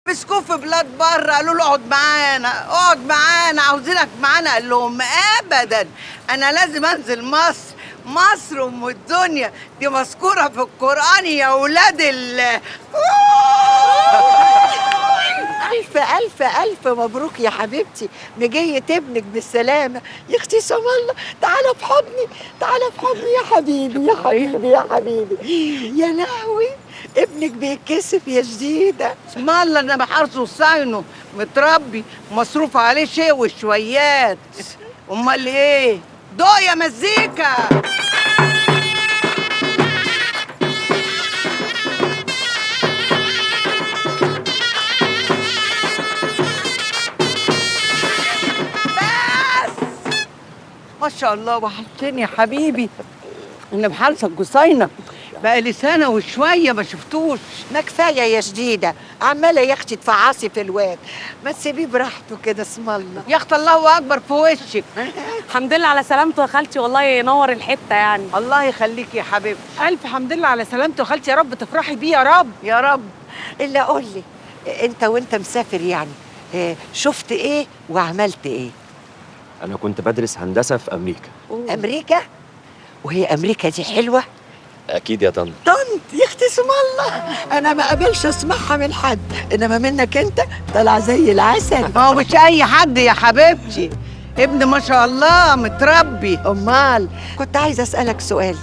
مسكوه في بلاد بره، قالوا له اقعد معانا اقعد معانا، عاوزينك معانا. قال لهم ابدا، انا لازم انزل مصر. مصر ام الدنيا، دي مذكوره في القران يا ولاد ألف ألف ألف مبروك يا حبيبتي، مجية ابنك بالسلامة. يا أختي سم الله، تعالى في حضني، تعالى في حضني يا حبيبي يا حبيبي يا حبيبي. يا لهوي، ابنك بيتكسف يا جديدة. اسم الله، انا بحرصه وصاينه، متربي مصروف عليه شيء وشويات. امال ايه؟ ضوء يا مزيكا. ما شاء الله، وحشتني يا حبيبي. انا بحالتك جصينه، بقى لي سنه وشويه ما شفتوش. ما كفاية يا جديدة، عمالة يا أختي تفعصي في الواد، ما تسيبيه براحته كده. اسم الله. يا اخت الله اكبر في وشك. الحمد لله على سلامته يا خالتي، والله ينور الحته يعني. الله يخليك يا حبيبتي. ألف حمد لله على سلامته يا خالتي، يا رب تفرحي بيه يا رب. يا رب. إلا قول لي، أنت وأنت مسافر يعني شفت إيه وعملت إيه؟ أنا كنت بدرس هندسة في أمريكا. أمريكا؟ وهي أمريكا دي حلوة؟ أكيد يا طنط. طنط يا اختي اسم الله، انا ما قبلش اسمعها من حد، انما منك انت طلع زي العسل. ما هو مش اي حد يا حبيبتي، ابن ما شاء الله متربي. امال كنت عايزه اسالك سؤال،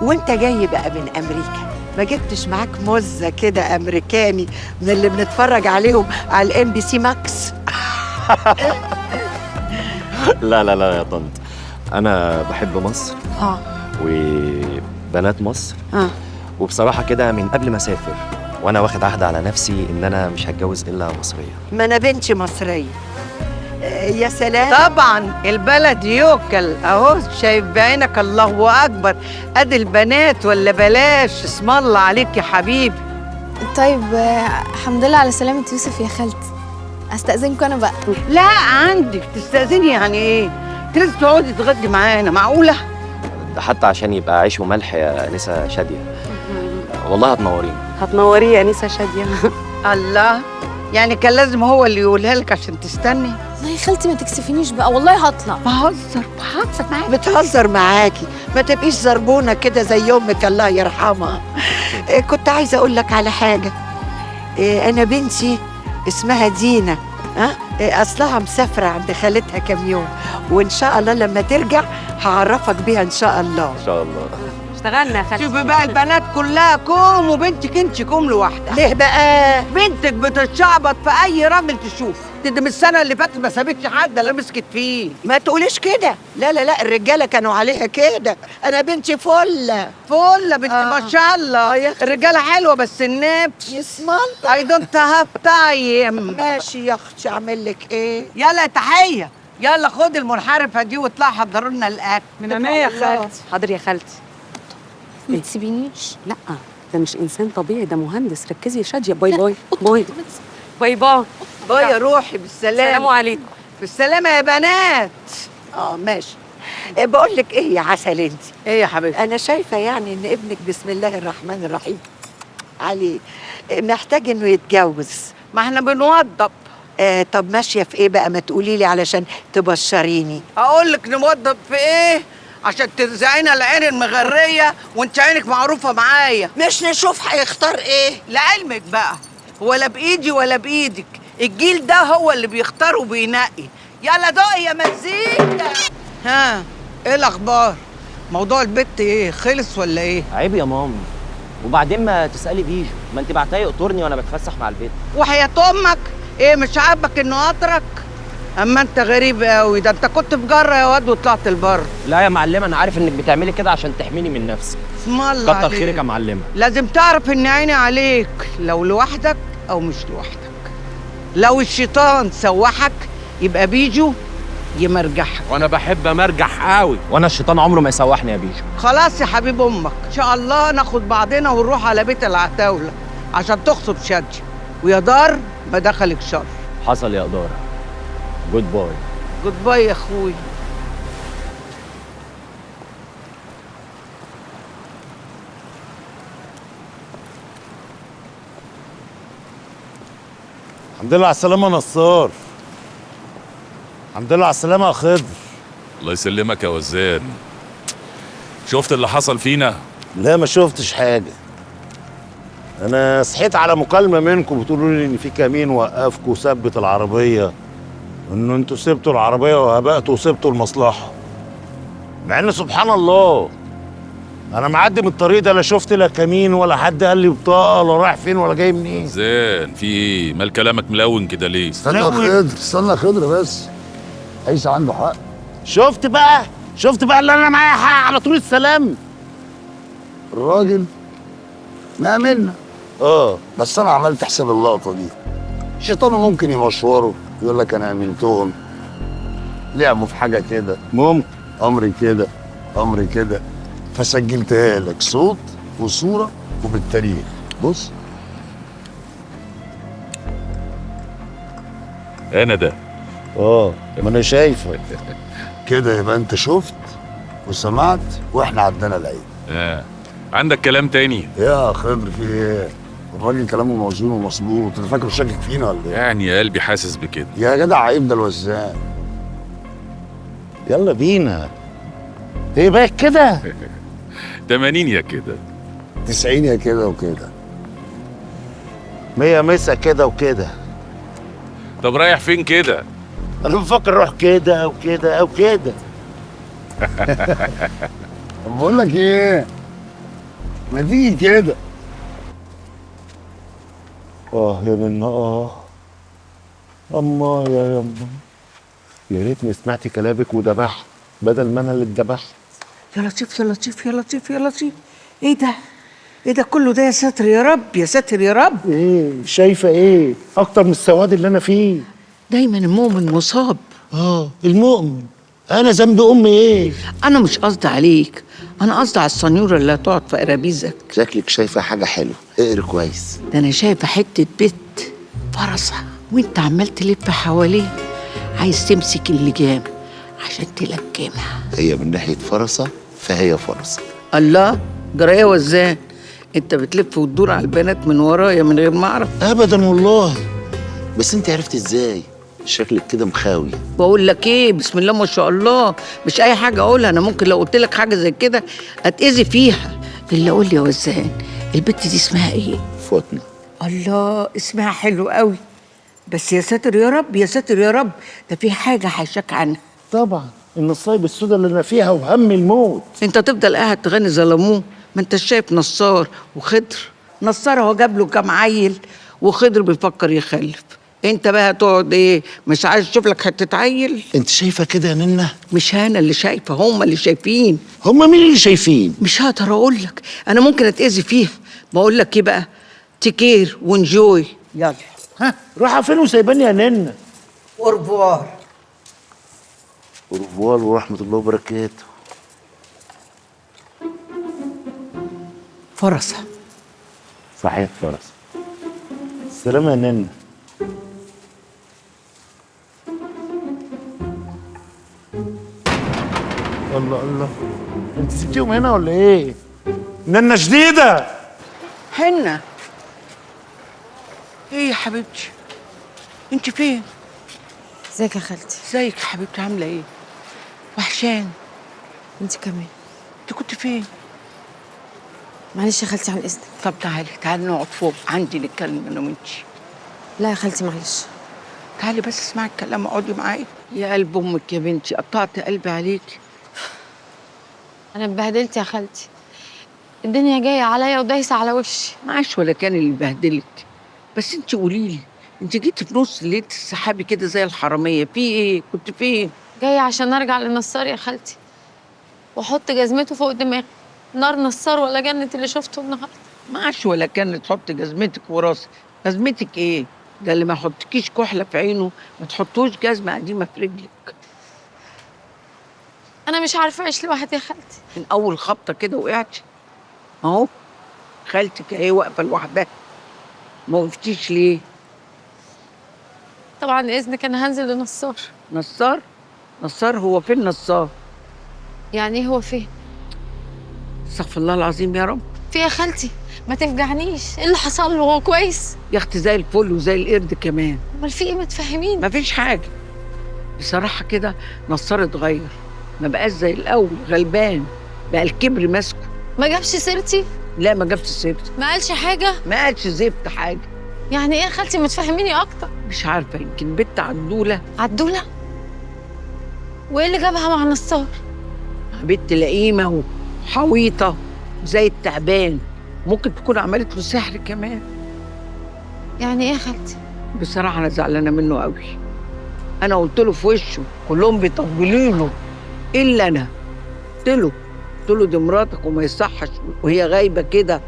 وانت جاي بقى من امريكا ما جبتش معاك مزه كده امريكاني من اللي بنتفرج عليهم على الام بي سي ماكس؟ لا لا لا يا طنط، أنا بحب مصر وبنات مصر. وبصراحة كده من قبل ما أسافر وأنا واخد عهد على نفسي إن أنا مش هتجوز إلا مصرية. ما انا بنتي مصريه. يا سلام. طبعا البلد يوكل اهو، شايف بعينك. الله اكبر، ادي البنات ولا بلاش. اسم الله عليك يا حبيبي. طيب الحمد لله على سلامة يوسف يا خالتي، استأذنكم انا بقى. لا عندك تستأذني يعني ايه؟ انت لازم تقعدي تغدي معانا، معقوله؟ ده حتى عشان يبقى عيش وملح يا أنسة شادية. والله هتنوريني. هتنوريه يا انسه شاديه. الله، يعني كان لازم هو اللي يقولها لك عشان تستني؟ لا يا خالتي ما تكسفينيش بقى، والله هطلع. بهزر معاك. بتهزر معاكي، ما تبقيش زربونه كده زي امك الله يرحمها. كنت عايزه اقول لك على حاجه. انا بنتي اسمها دينا، اصلها مسافره عند خالتها كام يوم، وان شاء الله لما ترجع هعرفك بيها ان شاء الله. إن شاء الله. اشتغلنا يا خالتي. شوفي بقى، البنات كلها كوم وبنتك انت كوم لوحدها. ليه بقى؟ بنتك بتتشعبط في اي راجل تشوف. دي من السنه اللي فاتت ما سابتش حد الا مسكت فيه. ما تقوليش كده، لا لا لا، الرجاله كانوا عليها كده. انا بنتي فله فله بنت ما شاء الله. الرجاله حلوه بس النفس. يسمنت. اي دونت هاف تايم. ماشي يا اختي، اعمل لك ايه؟ يلا تحيه، يلا خد المنحرفه دي واطلعي حضروا لنا الاكل. من عينيا يا خالتي. حاضر يا خالتي. ما تسيبينيش. لا ده مش انسان طبيعي، ده مهندس. ركزي يا شاديه. باي باي باي باي باي. باي يا روحي، بالسلامه. السلام عليكم. بالسلامه يا بنات. ماشي. بقول لك ايه يا عسل انت، ايه يا حبيبتي؟ انا شايفه يعني ان ابنك بسم الله الرحمن الرحيم عليه محتاج انه يتجوز. ما احنا بنوضب. طب ماشيه في ايه بقى؟ ما تقولي لي علشان تبشريني. اقول لك نوضب في ايه عشان ترزعينا العين المغريه وانت عينك معروفه معايا. مش نشوف هيختار ايه؟ لعلمك بقى، ولا بايدي ولا بايدك، الجيل ده هو اللي بيختار وبينقي. يلا دقي يا مزيكا. ها، ايه الاخبار؟ موضوع البت ايه، خلص ولا ايه؟ عيب يا مامي، وبعدين ما تسألي بيجو، ما انت بعتها يقطرني وانا بتفسح مع البيت. وحياة امك ايه، مش عاجبك انه قطرك؟ اما انت غريب قوي، ده انت كنت في جره يا واد وطلعت البر. لا يا معلمه، انا عارف انك بتعملي كده عشان تحميني من نفسي. اسم الله كتر عليك. خيرك يا معلمه. لازم تعرف ان عيني عليك، لو لوحدك او مش لوحدك. لو الشيطان سوحك يبقى بيجو يمرجحك. وانا بحب امرجح قوي، وانا الشيطان عمره ما يسوحني يا بيجو. خلاص يا حبيب امك، ان شاء الله ناخد بعضنا ونروح على بيت العتاوله عشان تخطب شادي، ويا دار ما دخلك شر. حصل يا إدارة. جود باي. جود باي يا اخوي. الحمد لله على السلامة يا نصار. الحمد لله على السلامة يا خضر. الله يسلمك يا وزان. شفت اللي حصل فينا؟ لا ما شفتش حاجة. أنا صحيت على مكالمة منكم بتقولوا لي إن في كمين وقفكم وثبت العربية، وإن أنتوا سبتوا العربية وهبقتوا وسبتوا المصلحة. مع إن سبحان الله أنا معدي من الطريق ده لا شفت لا كمين ولا حد قال لي بطاقة ولا رايح فين ولا جاي منين. زين في ايه؟ مال كلامك ملون كده ليه؟ استنى يا خضر، استنى يا خضر بس. عيسى عنده حق. شفت بقى اللي أنا معايا حق على طول السلام. الراجل ما منا. بس انا عملت حساب اللقطه دي. الشيطان ممكن يمشوره يقول لك انا امنتهم، لعبوا في حاجه كده، ممكن امري كده فسجلتها لك صوت وصوره وبالتاريخ. بص انا ده ما انا شايفه كده، يبقى انت شفت وسمعت واحنا عدينا العيد. عندك كلام تاني؟ يا خضر في ايه؟ الراجل كلامه موزون ومظبوط، انت فاكره شاكك فينا ولا ايه؟ يعني يا قلبي حاسس بكده. يا جدع عيب ده الوزان. يلا بينا. ايه بقى كده؟ 80 يا كده 90 يا كده وكده 100 مسا كده وكده. طب رايح فين كده؟ انا بفكر اروح كده وكده او كده. طب بقول لك ايه؟ ما تيجي كده. يا منا اما يا يا ريتني سمعت كلامك وذبحت بدل ما انا اللي اتذبحت. يا لطيف يا لطيف يا لطيف يا لطيف. ايه ده كله ده؟ يا ساتر يا رب يا ساتر يا رب. ايه شايفه ايه اكتر من السواد اللي انا فيه؟ دايما المؤمن مصاب. المؤمن. انا ذنب امي ايه؟ انا مش قصدي عليك، انا قصدي على الصنيوره اللي هتقعد في قرابيزك. شكلك شايفه حاجه حلوه، اقري كويس. ده انا شايفه حته بيت فرسه وانت عمال تلف حواليه، عايز تمسك اللجام عشان تلجمها. هي من ناحيه فرسه فهي فرسه. الله، جرايه وزان، انت بتلف وتدور على البنات من ورايا من غير ما اعرف؟ ابدا والله. بس انت عرفت ازاي؟ شكلك كده مخاوي. بقول لك ايه، بسم الله ما شاء الله، مش اي حاجه اقولها. انا ممكن لو قلت لك حاجه زي كده اتاذي فيها. اللي قول لي يا وزان، البت دي اسمها ايه؟ فاطمه. الله، اسمها حلو قوي. بس يا ساتر يا رب يا ساتر يا رب، ده في حاجه حيشاك عنها. طبعا النصايب السودا اللي انا فيها وهم الموت. انت تفضل قاعد تغني ظلموه؟ ما انت شايف نصار وخضر. نصار هو جاب له كام عيل وخضر بيفكر يخلف. انت بقى هتقعد ايه؟ مش عايز تشوف لك حته عيل؟ انت شايفه كده يا ننه؟ مش انا اللي شايفه، هم اللي شايفين. هم مين اللي شايفين؟ مش هقدر اقول لك، انا ممكن اتاذي فيها. بقول لك ايه بقى، تكير وانجوي. يلا رايحه فين وسايباني يا ننه؟ اورفوار. اورفوار ورحمه الله وبركاته. فرصه. صحيح فرصه. السلام يا ننه. الله انت سبتيهم هنا ولا ايه؟ ننه جديده. حنة، ايه يا حبيبتي؟ انت فين؟ ازيك يا خالتي؟ ازيك يا حبيبتي، عاملة ايه؟ وحشان. انت كمان. انت كنت فين؟ معلش يا خالتي عن اذنك. طب تعالي نقعد فوق عندي نتكلم انا وانتي. لا يا خالتي معلش. تعالي بس اسمعي الكلام، اقعدي معايا. يا قلب امك يا بنتي، قطعت قلبي عليكي. انا اتبهدلت يا خالتي، الدنيا جايه عليا ودايسه على وشي. معاش ولا كان اللي بهدلك. بس انت قوليلي، انت جيتي في نص ليله السحابي كده زي الحراميه، في ايه؟ كنت فين؟ جايه عشان ارجع للنصار يا خالتي واحط جزمته فوق دماغي. نار نصار ولا جنة اللي شفته النهارده. معاش ولا كان تحط جزمتك وراسك. جزمتك ايه؟ ده اللي ما يحطكيش كحله في عينه ما تحطوش جزمه قديمه في رجلك. انا مش عارفه اعيش لوحدي يا خالتي. من اول خبطه كده وقعتي اهو. خالتك اهي واقفه لوحدها، ما وقفتيش ليه؟ طبعا اذنك انا هنزل لنصار. نصار هو فين نصار؟ يعني ايه هو فين؟ استغفر الله العظيم يا رب. في يا خالتي، ما تفجعنيش، ايه اللي حصل له؟ هو كويس؟ يا اختي زي الفل وزي القرد كمان. امال في ايه؟ ما تفهميني. مفيش حاجه. بصراحه كده نصار اتغير، ما بقاش زي الاول غلبان، بقى الكبر ماسكه. ما جابش سيرتي؟ لا ما جابش سيرتي. ما قالش حاجه؟ ما قالش زبط حاجه. يعني ايه يا خالتي؟ ما تفهميني اكتر. مش عارفه، يمكن بنت عدوله. عدوله؟ وايه اللي جابها مع نصار؟ بنت لئيمه وحويطه زي التعبان، ممكن تكون عملت له سحر كمان. يعني ايه يا خالتي؟ بصراحه انا زعلانه منه قوي. انا قلت له في وشه، كلهم بيطبلوا له الا انا. قلت له دي مراتك وما يصحش وهي غايبه كده.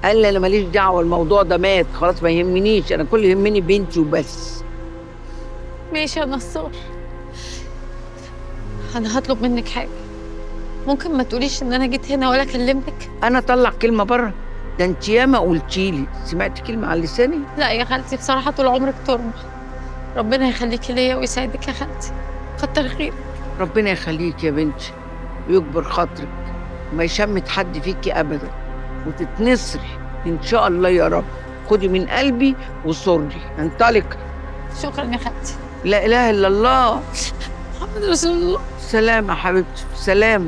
قال لي انا ماليش دعوه، الموضوع ده مات خلاص، ما يهمنيش، انا كل اللي يهمني بنتي وبس. ماشي يا نصار، انا هطلب منك حاجه. ممكن ما تقوليش ان انا جيت هنا ولا كلمتك؟ انا اطلع كلمه بره؟ ده انت ياما قلتيلي. سمعت كلمه على لساني؟ لا يا خالتي، بصراحه طول عمرك ترمى. ربنا يخليكي ليا ويسعدك يا خالتي، كتر خيرك. ربنا يخليك يا بنتي ويكبر خاطرك وما يشمت حد فيكي ابدا، وتتنصري ان شاء الله يا رب. خدي من قلبي وصري. انطلق. شكرا يا خالتي. لا اله الا الله محمد رسول الله. سلام يا حبيبتي، سلام.